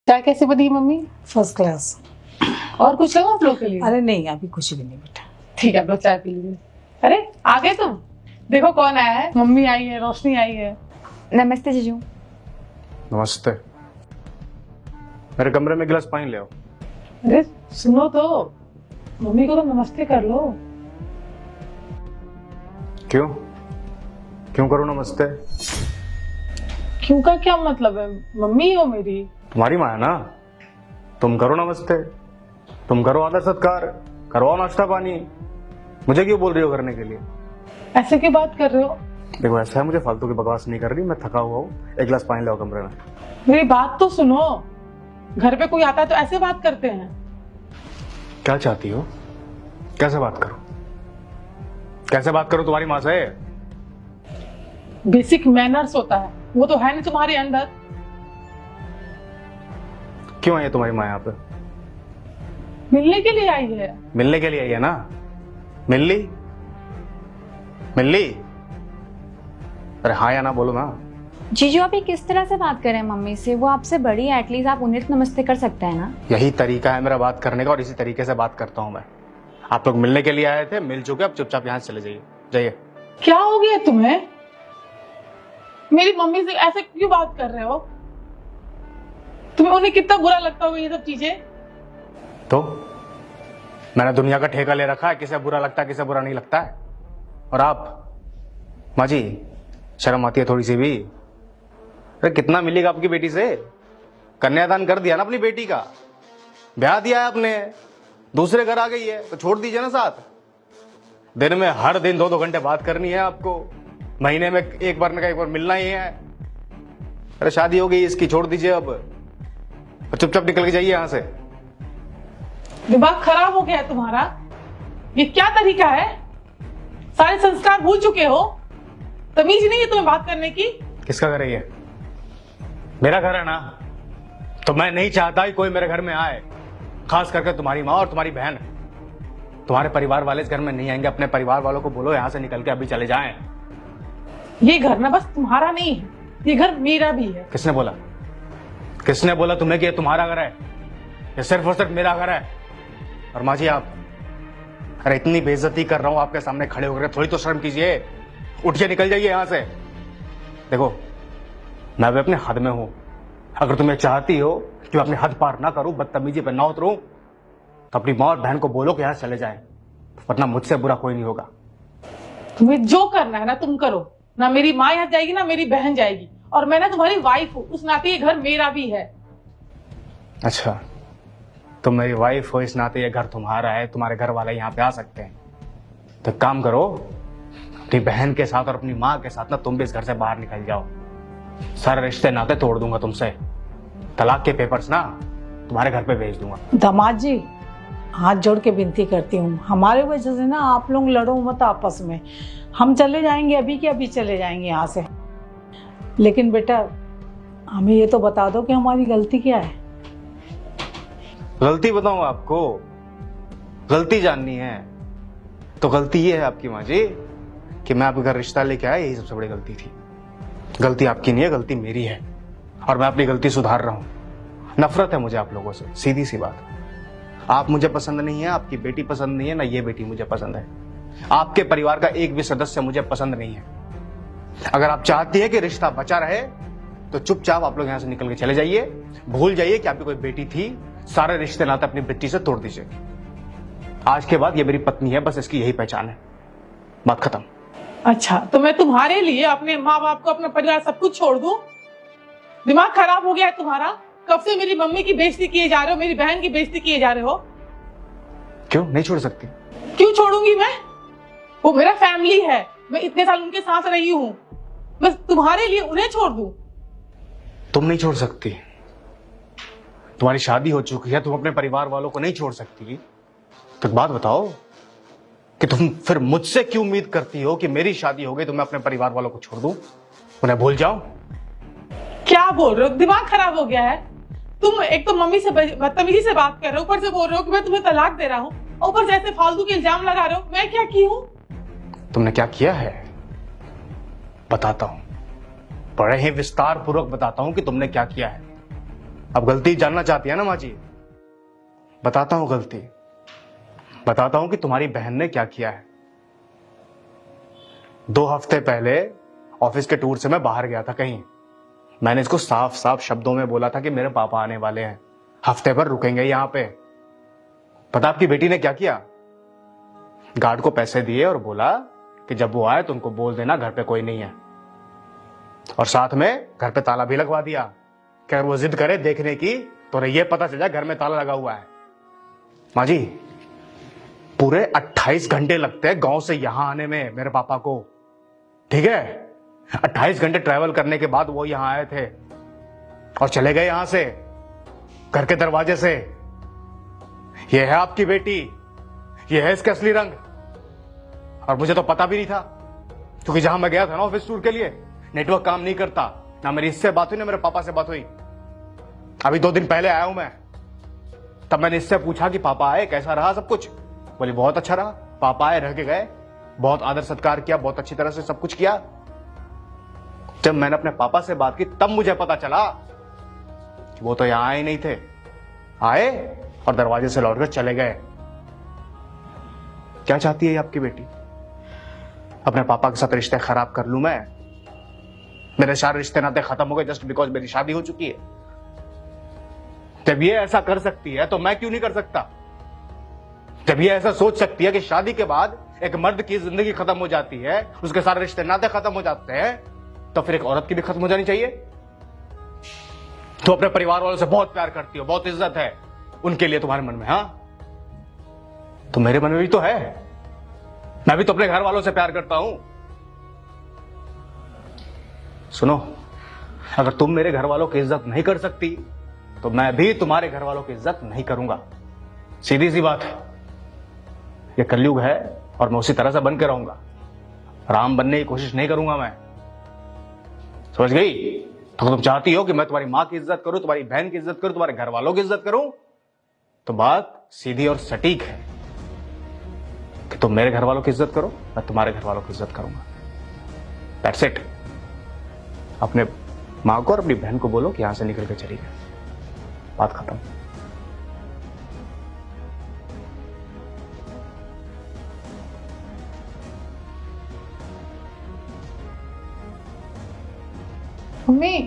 चाय कैसे बनी है मम्मी? First class. और कुछ लगा आप लोग के लिए? अरे नहीं, अभी कुछ भी नहीं बेटा। ठीक है, आप लोग चाय पी लीजिए। अरे आ गए तुम? देखो कौन आया है। मम्मी आई है, रोशनी आई है। नमस्ते जीजू। नमस्ते। मेरे कमरे में गिलास पानी ले आओ। अरे सुनो तो, मम्मी को तो नमस्ते कर लो। क्यों क्यों करो नमस्ते? क्यों का क्या मतलब है? मम्मी हो मेरी। तुम्हारी माँ है ना, तुम करो नमस्ते, तुम करो आदर सत्कार, करवाओ नाश्ता पानी। मुझे क्यों बोल रही हो करने के लिए? ऐसे क्यों बात कर रहे हो? देखो ऐसा है, मुझे फालतू की बकवास नहीं कर रही, मैं थका हुआ हूँ। एक गिलास पानी लाओ कमरे में। मेरी बात तो सुनो, घर पे कोई आता है तो ऐसे बात करते हैं। क्या चाहती हो? कैसे बात करो? कैसे बात करो तुम्हारी माँ से? बेसिक मैनर्स होता है, वो तो है नहीं तुम्हारे अंदर। क्यों आई है तुम्हारी माँ यहाँ पे? मिलने के लिए आई है। मिलने के लिए आई है ना? मिल ली? मिल ली? अरे हाँ या ना बोलो ना। जीजू आप ये किस तरह से बात कर रहे हैं मम्मी से? वो आपसे बड़ी है, एटलीस्ट आप उन्हें तो नमस्ते कर सकते हैं ना। यही तरीका है मेरा बात करने का, और इसी तरीके से बात करता हूँ मैं। आप लोग मिलने के लिए आए थे, मिल चुके, अब चुपचाप यहाँ से चले जाइए। जाइए। क्या हो गया तुम्हें? मेरी मम्मी से ऐसे क्यों बात कर रहे हो? तुम्हें उन्हें कितना बुरा लगता होगा ये सब चीजें? तो मैंने दुनिया का ठेका ले रखा है, किसे बुरा लगता है किसे बुरा नहीं लगता है। और आप माँ जी, शर्म आती है थोड़ी सी भी? अरे कितना मिलेगा आपकी बेटी से? कन्यादान कर दिया ना अपनी बेटी का, ब्याह दिया है आपने, दूसरे घर आ गई है तो छोड़ दीजिए ना साथ। दिन में हर दिन 2-2 घंटे बात करनी है आपको, महीने में एक बार ना एक बार मिलना ही है। अरे शादी हो गई इसकी, छोड़ दीजिए अब और चुपचाप निकल के जाइए यहाँ से। दिमाग खराब हो गया है तुम्हारा? ये क्या तरीका है? सारे संस्कार भूल चुके हो? तमीज नहीं है तुम्हें बात करने की? किसका घर है ये? मेरा घर है ना, तो मैं नहीं चाहता कि कोई मेरे घर में आए, खास करके तुम्हारी माँ और तुम्हारी बहन। तुम्हारे परिवार वाले इस घर में नहीं आएंगे। अपने परिवार वालों को बोलो यहाँ से निकल के अभी चले जाएं। ये घर ना बस तुम्हारा नहीं है, ये घर मेरा भी है। किसने बोला? किसने बोला तुम्हें कि ये तुम्हारा घर है? ये सिर्फ और सिर्फ मेरा घर है। और माँ जी आप, अरे इतनी बेइज्जती कर रहा हूं आपके सामने खड़े होकर, थोड़ी तो शर्म कीजिए। उठिए, निकल जाइए यहाँ से। देखो मैं भी अपने हद में हूं, अगर तुम्हें चाहती हो कि मैं अपने हद पार ना करूं, बदतमीजी पर ना उतरूं, तो अपनी माँ और बहन को बोलो कि यहाँ चले जाएं, वरना मुझसे बुरा कोई नहीं होगा। तुम्हें जो करना है ना तुम करो। ना मेरी माँ यहाँ जाएगी ना मेरी बहन जाएगी, और मैं ना तुम्हारी वाइफ हूँ, उस नाते ये घर मेरा भी है। अच्छा, तुम मेरी वाइफ हो, इस नाते ये घर तुम्हारा है, तुम्हारे घर वाले यहाँ पे आ सकते हैं। तो एक काम करो, अपनी बहन के साथ और अपनी माँ के साथ ना तुम भी इस घर से बाहर निकल जाओ। सारे रिश्ते नाते तोड़ दूंगा तुमसे, तलाक के पेपर्स ना तुम्हारे घर पे भेज दूंगा। दामाद जी, हाथ जोड़ के विनती करती हूँ, हमारे वजह से ना आप लोग लड़ो मत आपस में। हम चले जाएंगे, अभी के अभी चले जाएंगे यहाँ से। लेकिन बेटा हमें ये तो बता दो कि हमारी गलती क्या है। गलती बताऊं आपको? गलती जाननी है तो गलती ये है आपकी माँ जी कि मैं आपके घर रिश्ता लेके आया, यही सबसे बड़ी गलती थी। गलती आपकी नहीं है, गलती मेरी है, और मैं अपनी गलती सुधार रहा हूं। नफरत है मुझे आप लोगों से, सीधी सी बात। आप मुझे पसंद नहीं है, आपकी बेटी पसंद नहीं है, ना ये बेटी मुझे पसंद है। आपके परिवार का एक भी सदस्य मुझे पसंद नहीं है। अगर आप चाहती है कि रिश्ता बचा रहे तो चुपचाप आप लोग यहां से निकल के चले जाइए। भूल जाइए कि आपकी कोई बेटी थी। सारे रिश्ते नाते अपनी बेटी से तोड़ दीजिए। आज के बाद ये मेरी पत्नी है, बस इसकी यही पहचान है। बात खत्म। अच्छा, तो मैं तुम्हारे लिए अपने माँ बाप को, अपना परिवार सब कुछ छोड़ दूं? दिमाग खराब हो गया है तुम्हारा? कब से मेरी मम्मी की बेइज्जती किए जा रहे हो, मेरी बहन की बेइज्जती किए जा रहे हो? क्यों नहीं छोड़ सकती? क्यों छोड़ूंगी मैं? वो मेरा फैमिली है, मैं इतने साल उनके साथ रही हूँ, बस तुम्हारे लिए उन्हें छोड़ दूं? तुम नहीं छोड़ सकती, तुम्हारी शादी हो चुकी है, तुम अपने परिवार वालों को नहीं छोड़ सकती। तो एक बात बताओ कि तुम फिर मुझसे क्यों उम्मीद करती हो कि मेरी शादी हो गई तो मैं अपने परिवार वालों को छोड़ दूं, उन्हें भूल जाऊं? क्या बोल रहे हो? दिमाग खराब हो गया है? तुम एक तो मम्मी से बदतमीजी से बात कर रहे हो, ऊपर से बोल रहे हो कि मैं तुम्हें तलाक दे रहा हूँ, ऊपर से ऐसे फालतू के इल्जाम लगा रहे हो। मैं क्या की हूँ? तुमने क्या किया है बताता हूं, बड़े ही विस्तार पूर्वक बताता हूं कि तुमने क्या किया है। अब गलती जानना चाहती है ना माँ जी? बताता हूं गलती, बताता हूं कि तुम्हारी बहन ने क्या किया है। 2 हफ्ते पहले ऑफिस के टूर से मैं बाहर गया था कहीं। मैंने इसको साफ साफ शब्दों में बोला था कि मेरे पापा आने वाले हैं, हफ्ते भर रुकेंगे यहां पे। पता आपकी बेटी ने क्या किया? गार्ड को पैसे दिए और बोला कि जब वो आए तो उनको बोल देना घर पे कोई नहीं है, और साथ में घर पे ताला भी लगवा दिया कि अगर वो जिद करे देखने की तो ये पता चल जाए घर में ताला लगा हुआ है। माँ जी, पूरे 28 घंटे लगते हैं गांव से यहां आने में मेरे पापा को, ठीक है? 28 घंटे ट्रैवल करने के बाद वो यहां आए थे और चले गए यहां से, घर के दरवाजे से। ये है आपकी बेटी, ये है इसका असली रंग। और मुझे तो पता भी नहीं था, क्योंकि जहां मैं गया था ना ऑफिस टूर के लिए, नेटवर्क काम नहीं करता, ना मेरी इससे बात हुई ना मेरे पापा से बात हुई। अभी 2 दिन पहले आया हूं मैं, तब मैंने इससे पूछा कि पापा आए, कैसा रहा सब कुछ? बोले बहुत अच्छा रहा, पापा आए, रह के गए, बहुत आदर सत्कार किया, बहुत अच्छी तरह से सब कुछ किया। जब मैंने अपने पापा से बात की तब मुझे पता चला कि वो तो यहां आए नहीं थे, आए और दरवाजे से लौटकर चले गए। क्या चाहती है आपकी बेटी? अपने पापा के साथ रिश्ते खराब कर लूं मैं? मेरे सारे रिश्ते नाते खत्म हो गए जस्ट बिकॉज मेरी शादी हो चुकी है। जब ये ऐसा कर सकती है तो मैं क्यों नहीं कर सकता? जब ये ऐसा सोच सकती है कि शादी के बाद एक मर्द की जिंदगी खत्म हो जाती है, उसके सारे रिश्ते नाते खत्म हो जाते हैं, तो फिर एक औरत की भी खत्म हो जानी चाहिए। तो अपने परिवार वालों से बहुत प्यार करती हो, बहुत इज्जत है उनके लिए तुम्हारे मन में, हाँ? तो मेरे मन में भी तो है, मैं भी तो अपने घर वालों से प्यार करता हूं। सुनो, अगर तुम मेरे घर वालों की इज्जत नहीं कर सकती तो मैं भी तुम्हारे घर वालों की इज्जत नहीं करूंगा। सीधी सी बात है, ये कलयुग है और मैं उसी तरह से बन के रहूंगा। राम बनने की कोशिश नहीं करूंगा मैं, समझ गई? तो तुम चाहती हो कि मैं तुम्हारी मां की इज्जत करूं, तुम्हारी बहन की इज्जत करूं, तुम्हारे घर वालों की इज्जत करूं, तो बात सीधी और सटीक है कि तुम मेरे घर वालों की इज्जत करो, मैं तुम्हारे घर वालों की इज्जत करूंगा। That's it. अपने मां को और अपनी बहन को बोलो कि यहां से निकल के चली गई, बात खत्म। मम्मी